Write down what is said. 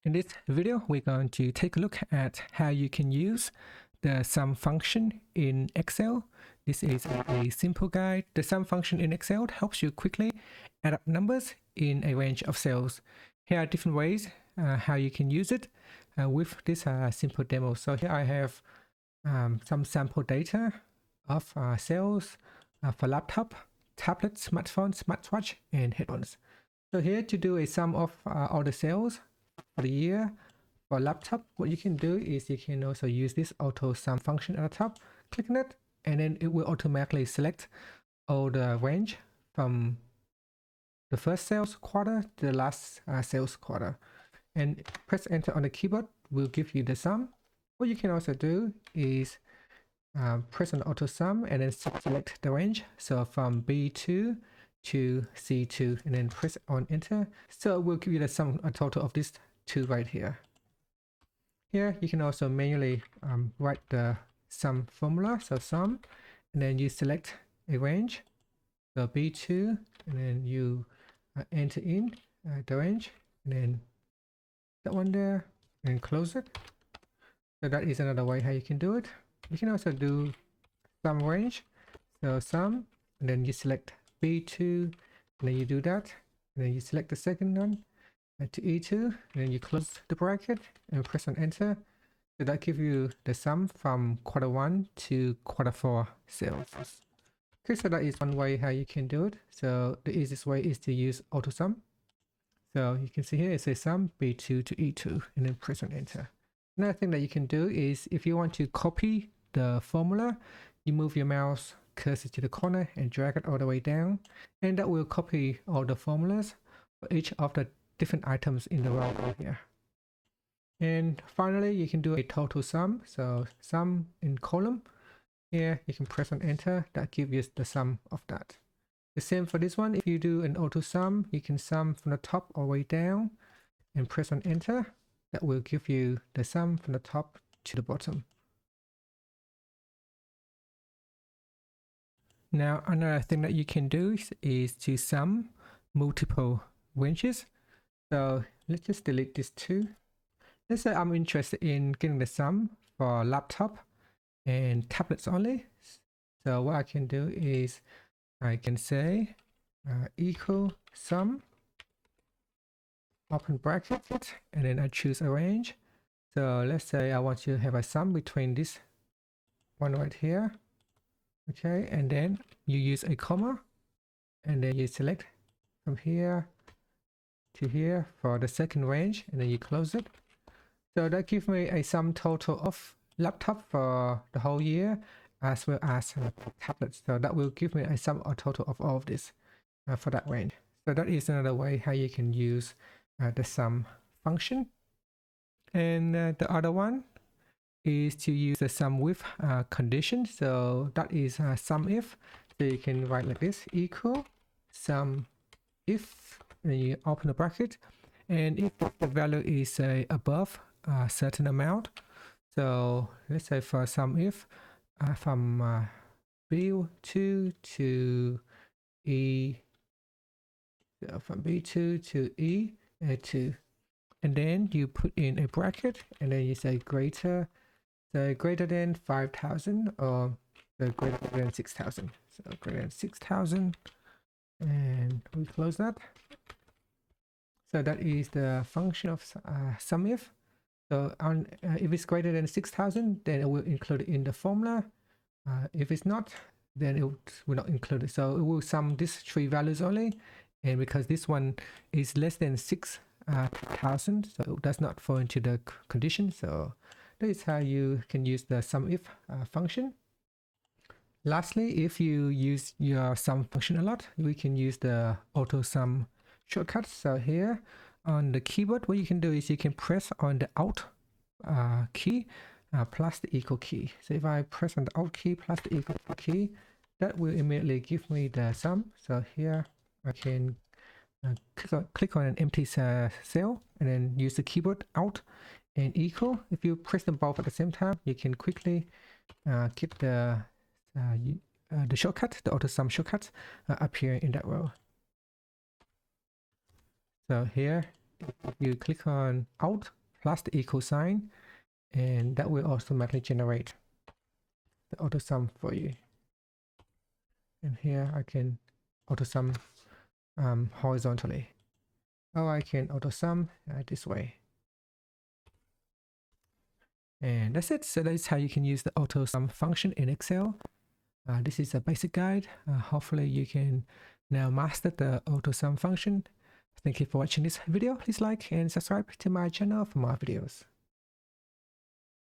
In this video, we're going to take a look at how you can use the sum function in Excel. This is a simple guide. The sum function in Excel helps you quickly add up numbers in a range of cells. Here are different ways how you can use it with this simple demo. So here I have some sample data of cells for laptop, tablet, smartphone, smartwatch, and headphones. So here to do a sum of all the cells for the year for laptop, what you can do is you can also use this AutoSum function at the top, click on it, and then it will automatically select all the range from the first sales quarter to the last sales quarter. And press enter on the keyboard will give you the sum. What you can also do is press on AutoSum and then select the range. So from B2 to C2 and then press on enter. So it will give you the sum, a total of these two right here. Here you can also manually write the sum formula. So sum, and then you select a range. So B2, and then you enter in the range, and then that one there, and close it. So that is another way how you can do it. You can also do sum range. So sum, and then you select B2, and then you do that, and then you select the second one to E2, and then you close the bracket and press on enter. So that gives you the sum from quarter 1 to quarter 4 sales. Okay, so that is one way how you can do it. So the easiest way is to use AutoSum. So you can see here it says sum B2 to E2 and then press on enter. Another thing that you can do is if you want to copy the formula, you move your mouse cursor to the corner and drag it all the way down, and that will copy all the formulas for each of the different items in the row here. And finally, you can do a total sum. So sum in column. Here you can press on enter. That gives you the sum of that. The same for this one. If you do an auto sum, you can sum from the top all the way down and press on enter. That will give you the sum from the top to the bottom. Now another thing that you can do is to sum multiple ranges. So let's just delete these two. Let's say I'm interested in getting the sum for laptop and tablets only. So what I can do is I can say equal sum, open bracket, and then I choose a range. So let's say I want to have a sum between this one right here. Okay, and then you use a comma, and then you select from here to here for the second range, and then you close it. So that gives me a sum total of laptop for the whole year as well as tablets. So that will give me a sum or total of all of this for that range. So that is another way how you can use the sum function. And the other one is to use the sum with condition. So that is sum if. So you can write like this, equal sum if, and you open the bracket, and if the value is above a certain amount, so let's say for sum if from B2 to E, so from B2 to E2, and then you put in a bracket, and then you say greater than 5,000 or greater than 6,000. So greater than 6,000, and we close that. So that is the function of sum if. So if it's greater than 6,000, then it will include it in the formula. If it's not, then it will not include it. So it will sum these three values only. And because this one is less than 6,000, so it does not fall into the condition. So that is how you can use the sum if function. Lastly, if you use your sum function a lot, we can use the AutoSum shortcut. So here on the keyboard, what you can do is you can press on the Alt key plus the equal key. So if I press on the Alt key plus the equal key, that will immediately give me the sum. So here I can click on an empty cell and then use the keyboard Alt and equal. If you press them both at the same time, you can quickly keep the shortcut, the AutoSum shortcut, appearing in that row. So here you click on Alt plus the equal sign, and that will automatically generate the AutoSum for you. And here I can AutoSum horizontally, or I can AutoSum this way. And that's it. So that's how you can use the AutoSum function in Excel. This is a basic guide. Hopefully you can now master the AutoSum function. Thank you for watching this video. Please like and subscribe to my channel for more videos.